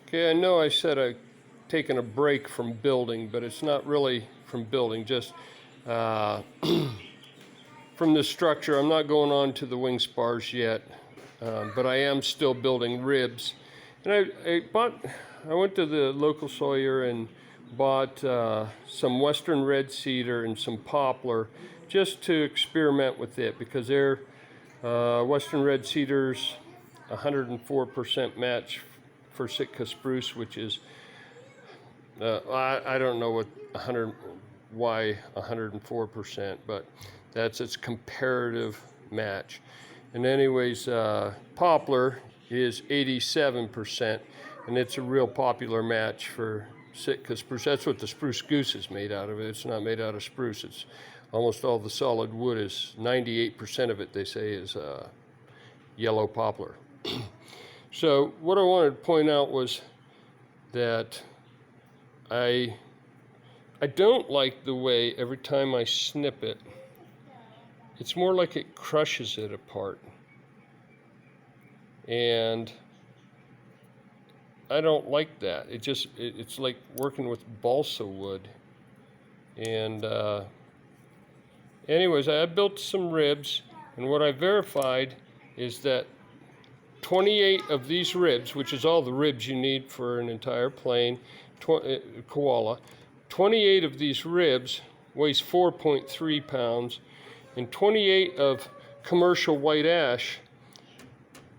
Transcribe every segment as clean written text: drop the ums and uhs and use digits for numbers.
Okay, I know I said I'd taken a break from building, but it's not really from building, just from the structure. I'm not going on to the wing spars yet, but I am still building ribs. And I went to the local sawyer and bought some western red cedar and some poplar just to experiment with it, because they're western red cedar's 104% match for Sitka spruce, which is I don't know why 104%, but that's its comparative match. And anyways, poplar is 87%, and it's a real popular match for Sitka spruce. That's what the spruce goose is made out of. It's not made out of spruce. It's almost all the solid wood is 98% of it, they say, is yellow poplar. So what I wanted to point out was that I don't like the way every time I snip it, it's more like it crushes it apart. And I don't like that. It's like working with balsa wood. And anyways, I built some ribs, and what I verified is that 28 of these ribs, which is all the ribs you need for an entire plane koala, 28 of these ribs weighs 4.3 pounds, and 28 of commercial white ash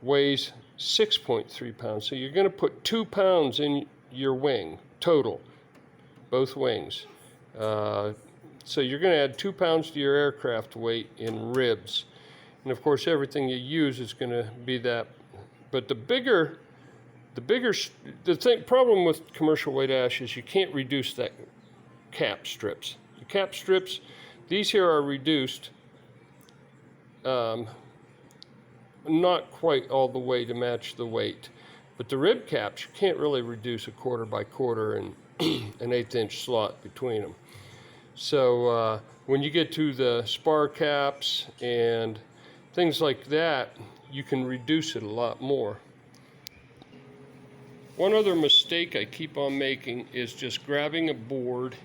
weighs 6.3 pounds. So you're going to put 2 pounds in your wing total, both wings. So you're going to add 2 pounds to your aircraft weight in ribs, and of course everything you use is going to be that. But the problem with commercial white ash is you can't reduce that cap strips. The cap strips, these here are reduced, not quite all the way to match the weight. But the rib caps, you can't really reduce a 1/4 by 1/4 and an 1/8 inch slot between them. So when you get to the spar caps and things like that, you can reduce it a lot more. One other mistake I keep on making is just grabbing a board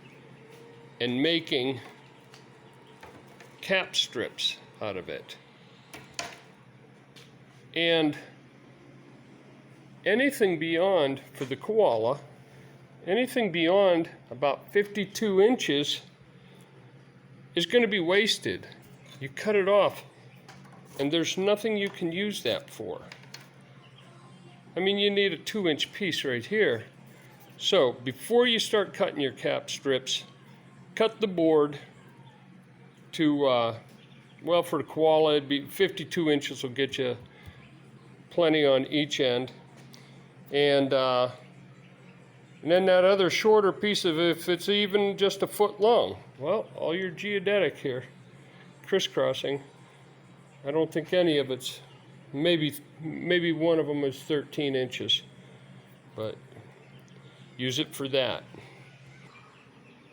and making cap strips out of it. And anything beyond, for the koala, anything beyond about 52 inches is going to be wasted. You cut it off, and there's nothing you can use that for. I mean, you need a 2-inch piece right here. So before you start cutting your cap strips, cut the board to, well, for the koala, it'd be 52 inches will get you plenty on each end. And then that other shorter piece of it, if it's even just a foot long, well, all your geodetic here, crisscrossing, I don't think any of it's, maybe one of them is 13 inches, but use it for that.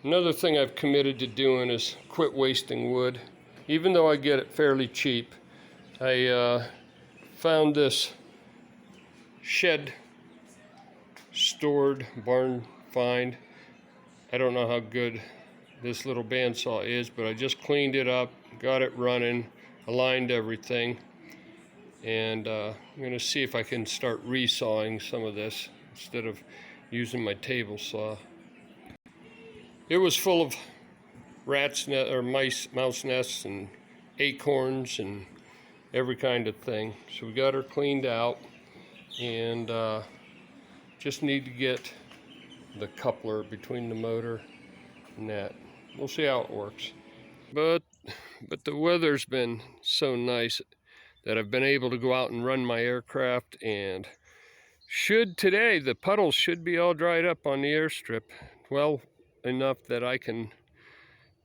Another thing I've committed to doing is quit wasting wood. Even though I get it fairly cheap, I found this shed stored barn find. I don't know how good this little bandsaw is, but I just cleaned it up, got it running, aligned everything, and I'm going to see if I can start resawing some of this instead of using my table saw. It was full of mouse nests and acorns and every kind of thing. So we got her cleaned out, and just need to get the coupler between the motor and that. We'll see how it works. But the weather's been so nice that I've been able to go out and run my aircraft, and today the puddles should be all dried up on the airstrip, well enough that I can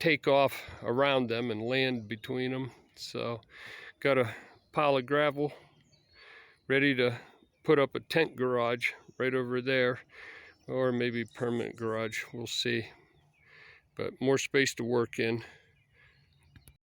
take off around them and land between them. So got a pile of gravel ready to put up a tent garage right over there, or maybe permanent garage, we'll see. But more space to work in.